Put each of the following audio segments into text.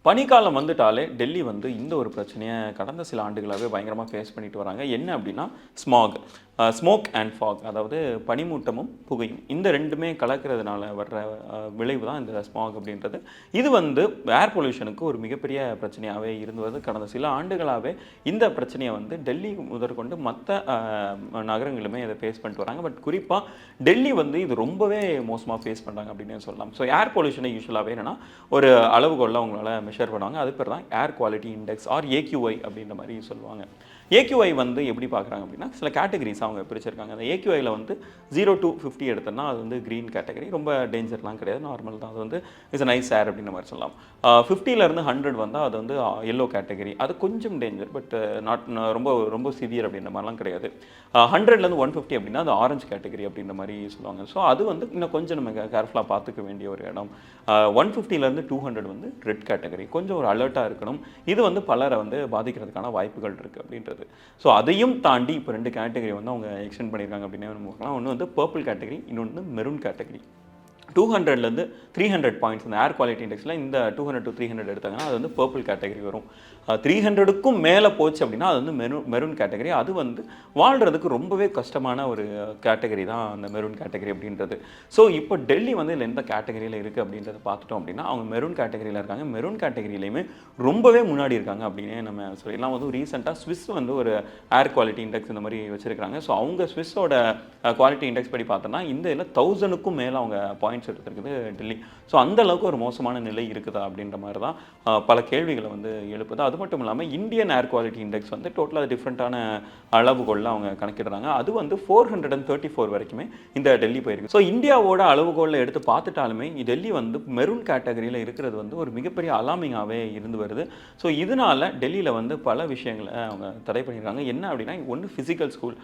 பனிக்காலம் வந்துட்டாலே டெல்லி வந்து இந்த ஒரு பிரச்சனையை கடந்த சில ஆண்டுகளாகவே பயங்கரமாக ஃபேஸ் பண்ணிட்டு வராங்க. என்ன அப்படின்னா ஸ்மாக், ஸ்மோக் அண்ட் ஃபாக், அதாவது பனிமூட்டமும் புகையும் இந்த ரெண்டுமே கலக்கிறதுனால வர்ற விளைவு தான் இந்த ஸ்மாக் அப்படின்றது. இது வந்து ஏர் பொல்யூஷனுக்கு ஒரு மிகப்பெரிய பிரச்சனையாகவே இருந்து வருது. கடந்த சில ஆண்டுகளாகவே இந்த பிரச்சனையை வந்து டெல்லி முதற்கொண்டு மற்ற நகரங்களுமே இதை ஃபேஸ் பண்ணிட்டு வராங்க. பட் குறிப்பாக டெல்லி வந்து இது ரொம்பவே மோசமாக ஃபேஸ் பண்ணுறாங்க அப்படின்னு சொல்லலாம். ஸோ ஏர் பொல்யூஷனை யூஸ்வலாகவே என்னென்னா ஒரு அளவுகோலில் அவங்களால மெஷர் பண்ணுவாங்க. அது பேர் தான் air quality index or AQI அப்படின்ற மாதிரி சொல்லுவாங்க. ஏக்யூஐ வந்து எப்படி பார்க்குறாங்க அப்படின்னா சில கேட்டகரிஸ் அவங்க பிரிச்சிருக்காங்க. அந்த ஏக்யூஐயில் வந்து 0 to 50 எடுத்தோம்னா அது வந்து க்ரீன் கேட்டகரி, ரொம்ப டேஞ்சர்லாம் கிடையாது, நார்மல் தான். அது வந்து இட்ஸ் நைஸ் ஏர் அப்படின்ற மாதிரி சொல்லலாம். 50லேருந்து 100 வந்தால் அது வந்து எல்லோ கேட்டகரி, அது கொஞ்சம் டேஞ்சர், பட் நாட் ரொம்ப ரொம்ப சிவியர் அப்படின்ற மாதிரிலாம் கிடையாது. 100லேருந்து 150 அப்படின்னா அது ஆரஞ்சு கேட்டகரி அப்படின்ற மாதிரி சொல்லுவாங்க. ஸோ அது வந்து இன்னும் கொஞ்சம் நம்ம கேர்ஃபுல்லாக பார்த்துக்க வேண்டிய ஒரு இடம். 150லேருந்து 200 வந்து ரெட் கேட்டகரி, கொஞ்சம் ஒரு அலர்ட்டாக இருக்கணும். இது வந்து பலரை வந்து பாதிக்கிறதுக்கான வாய்ப்புகள் இருக்குது அப்படின்றது. ஸோ அதையும் தாண்டி இப்போ 2 கேட்டகரி வந்து அவங்க எக்ஸ்டெண்ட் பண்ணியிருக்காங்க அப்படின்னே நம்ம பார்க்கலாம். ஒன்று வந்து பர்பிள் கேட்டகரி, இன்னொன்று மெரூன் கேட்டகரி. 200லேருந்து 300 பாயிண்ட்ஸ் இந்த ஏர் குவாலிட்டி இண்டெக்ஸில் இந்த 200 to 300 எடுத்தாங்கன்னா அது வந்து பர்பிள் கேட்டகரி வரும். 300க்கும் மேலே போச்சு அப்படின்னா அது வந்து மெரூன் கேட்டகரி. அது வந்து வாழ்கிறதுக்கு ரொம்பவே கஷ்டமான ஒரு கேட்டகரி தான் அந்த மெரூன் கேட்டகரி அப்படின்றது. ஸோ இப்போ டெல்லி வந்து இதில் எந்த கேட்டகரியில் இருக்குது அப்படின்றத பார்த்துட்டோம் அப்படின்னா அவங்க மெரூன் கேட்டகரியில் இருக்காங்க. மெரூன் கேட்டகரியிலையுமே ரொம்பவே முன்னாடி இருக்காங்க அப்படின்னே நம்ம சொல்லலாம். வந்து ரீசெண்டாக ஸ்விஸ் வந்து ஒரு ஏர் குவாலிட்டி இண்டெக்ஸ் இந்த மாதிரி வச்சுருக்காங்க. ஸோ அவங்க ஸ்விஸ்ஸோட குவாலிட்டி இண்டெக்ஸ் படி பார்த்தோன்னா இந்த இதில் 1000க்கும் மேலே அவங்க பாயிண்ட்ஸ் எடுத்துருக்குது டெல்லி. ஸோ அந்த அளவுக்கு ஒரு மோசமான நிலை இருக்குதா அப்படின்ற மாதிரி தான் பல கேள்விகளை வந்து எழுப்புது. அது மட்டும் இல்லாமல் இந்தியன் ஏர் குவாலிட்டி இண்டெக்ஸ் வந்து டோட்டலாக டிஃப்ரெண்ட்டான அளவுகோலில் அவங்க கணக்கிடுறாங்க. அது வந்து 434 வரைக்குமே இந்த டெல்லி போயிருக்கு. ஸோ இந்தியாவோட அளவுகோலில் எடுத்து பார்த்துட்டாலுமே டெல்லி வந்து மெரூன் கேட்டகரியில் இருக்கிறது வந்து ஒரு மிகப்பெரிய அலாமிங்காகவே இருந்து வருது. ஸோ இதனால டெல்லியில் வந்து பல விஷயங்களை அவங்க தடை பண்ணியிருக்காங்க. என்ன அப்படின்னா ஒன்று ஃபிசிக்கல் ஸ்கூல்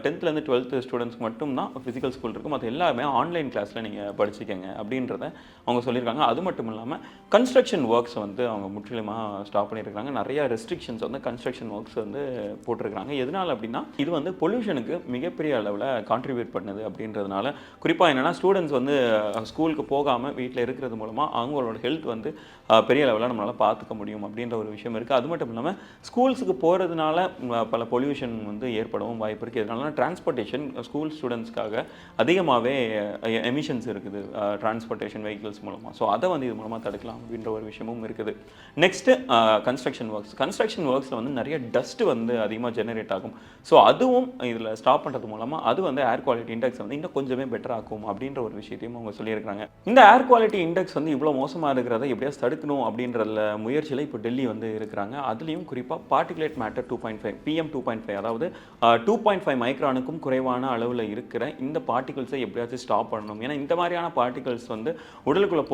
10th-12th ஸ்டூடெண்ட்ஸ்க்கு மட்டும் தான் ஃபிசிக்கல் ஸ்கூல் இருக்கும். அது எல்லாமே ஆன்லைன் கிளாஸில் நீங்கள் படிச்சுக்கங்க அப்படின்றத அவங்க சொல்லியிருக்காங்க. அது மட்டும் இல்லாமல் கன்ஸ்ட்ரக்ஷன் ஒர்க்ஸ் வந்து அவங்க முற்றிலுமாக ஸ்டாப் பண்ணியிருக்காங்க. நிறைய ரெஸ்ட்ரிக்ஷன்ஸ் வந்து கன்ஸ்ட்ரக்ஷன் ஒர்க்ஸ் வந்து போட்டிருக்காங்க. எதனால் அப்படின்னா இது வந்து பொல்யூஷனுக்கு மிகப்பெரிய அளவில் கான்ட்ரிபியூட் பண்ணுது அப்படின்றதுனால. குறிப்பாக என்னென்னா ஸ்டூடெண்ட்ஸ் வந்து ஸ்கூலுக்கு போகாமல் வீட்டில் இருக்கிறது மூலமாக அவங்களோட ஹெல்த் வந்து பெரிய லெவலில் நம்மளால் பார்த்துக்க முடியும் அப்படின்ற ஒரு விஷயம் இருக்குது. அது மட்டும் இல்லாமல் ஸ்கூல்ஸுக்கு போகிறதுனால பல பொல்யூஷன் வந்து ஏற்படவும் வாய்ப்பு இருக்குது. இதனால டிரான்ஸ்போர்ட்டேஷன் ஸ்கூல் ஸ்டூடெண்ட்ஸ்க்காக அதிகமாகவே எமிஷன்ஸ் இருக்குது டிரான்ஸ்போர்ட்டேஷன் வெஹிக்கிள்ஸ் மூலமாக. ஸோ அதை வந்து இது மூலமாக தடுக்கலாம் அப்படின்ற ஒரு விஷயமும் இருக்குது. நெக்ஸ்ட்டு கன்ஸ்ட்ரக்ஷன் ஒர்க்ஸில் வந்து நிறைய டஸ்ட்டு வந்து அதிகமாக ஜெனரேட் ஆகும். ஸோ அதுவும் இதில் ஸ்டாப் பண்ணுறது மூலமாக அது வந்து ஏர் குவாலிட்டி இண்டெக்ஸ் வந்து இன்னும் கொஞ்சமே பெட்டர் ஆகும் அப்படின்ற ஒரு விஷயத்தையும் அவங்க சொல்லியிருக்காங்க. இந்த ஏர் குவாலிட்டி இண்டெக்ஸ் வந்து இவ்வளோ மோசமாக இருக்கிறத எப்படியாவது தடுக்கணும் அப்படின்றதுல முயற்சியில் இப்போ டெல்லி வந்து இருக்கிறாங்க. அதுலேயும் குறிப்பாக பார்ட்டிகுலேட் மேட்டர் 2.5 PM 2.5, அதாவது 2.5 மைக்ரானுக்கும் குறைவான அளவில் இருக்கிற இந்த பார்ட்டிகல்ஸை எப்படியாச்சும் ஸ்டாப் பண்ணணும். ஏன்னா இந்த மாதிரியான பார்ட்டிகல்ஸ் வந்து உடலுக்குள்ளே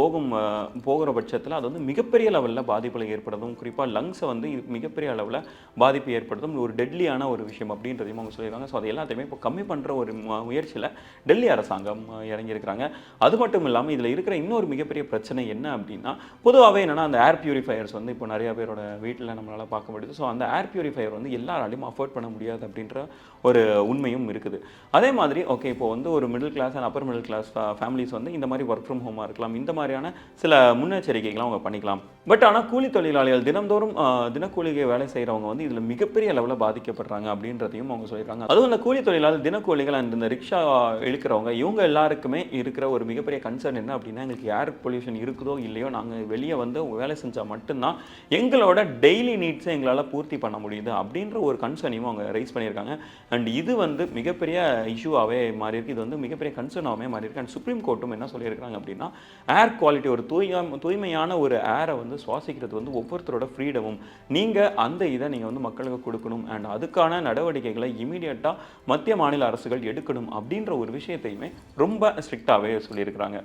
போகிற பட்சத்தில் அது வந்து மிகப்பெரிய லெவலில் பாதிப்புகளை ஏற்படுத்தும். குறிப்பாக லங்ஸை வந்து மிகப்பெரிய அளவில் பாதிப்பு ஏற்படுத்தும். ஒரு டெட்லியான ஒரு விஷயம் அப்படின்றதையும் அவங்க சொல்லியிருக்காங்க. ஸோ அது எல்லாத்தையுமே இப்போ கம்மி பண்ணுற ஒரு முயற்சியில் டெல்லி அரசாங்கம் இறங்கியிருக்கிறாங்க. அது மட்டும் இல்லாமல் இதில் இருக்கிற இன்னொரு மிகப்பெரிய பிரச்சனை என்ன அப்படின்னா பொதுவாகவே என்னென்னா அந்த ஏர் பியூரிஃபையர்ஸ் வந்து இப்போ நிறைய பேரோட வீட்டில் நம்மளால் பார்க்க முடியுது. ஸோ அந்த ஏர் பியூரிஃபையர் வந்து எல்லாராலையும் அஃபோர்ட் பண்ண முடியாது அப்படின்ற ஒரு உண்மையும் இருக்குது. அதே மாதிரி ஓகே இப்போ வந்து ஒரு middle class and upper middle class families வந்து இந்த மாதிரி ஒர்க் ஃப்ரம் ஹோமாக இருக்கலாம். இந்த மாதிரியான சில முன்னெச்சரிக்கைகளை அவங்க பண்ணிக்கலாம். பட் ஆனால் கூலி தொழிலாளிகள் தினந்தோறும் தினக்கூலிகை வேலை செய்கிறவங்க வந்து இதில் மிகப்பெரிய அளவில் பாதிக்கப்படுறாங்க அப்படின்றதையும் அவங்க சொல்லியிருக்காங்க. அதுவும் அந்த கூலி தொழிலாளர் தினக்கூலிகள் அண்ட் இந்த ரிக்ஷா இழுக்கிறவங்க இவங்க எல்லாருக்குமே இருக்கிற ஒரு மிகப்பெரிய கன்சர்ன் என்ன அப்படின்னா எங்களுக்கு ஏர் பொல்யூஷன் இருக்குதோ இல்லையோ நாங்கள் வெளியே வந்து வேலை செஞ்சால் மட்டும்தான் எங்களோட டெய்லி நீட்ஸை எங்களால் பூர்த்தி பண்ண முடியுது அப்படின்ற ஒரு கன்சர்னையும் அவங்க ரைஸ் பண்ணியிருக்காங்க. அண்ட் இது வந்து மிகப்பெரிய இஷ்யூவாகவே மாறி இருக்கு. இது வந்து மிகப்பெரிய கன்சர்னாகவே மாறி இருக்கு. அண்ட் சுப்ரீம் கோர்ட்டும் என்ன சொல்லியிருக்காங்க அப்படின்னா ஏர் குவாலிட்டி ஒரு தூய்மையான ஒரு ஏரை வந்து சுவாசிக்கிறது வந்து ஒவ்வொருத்தரோட ஃப்ரீடமும். நீங்கள் அந்த இதை நீங்கள் வந்து மக்களுக்கு கொடுக்கணும் அண்ட் அதுக்கான நடவடிக்கைகளை இமீடியட்டாக மத்திய மாநில அரசுகள் எடுக்கணும் அப்படின்ற ஒரு விஷயத்தையுமே ரொம்ப ஸ்ட்ரிக்டாகவே சொல்லியிருக்கிறாங்க.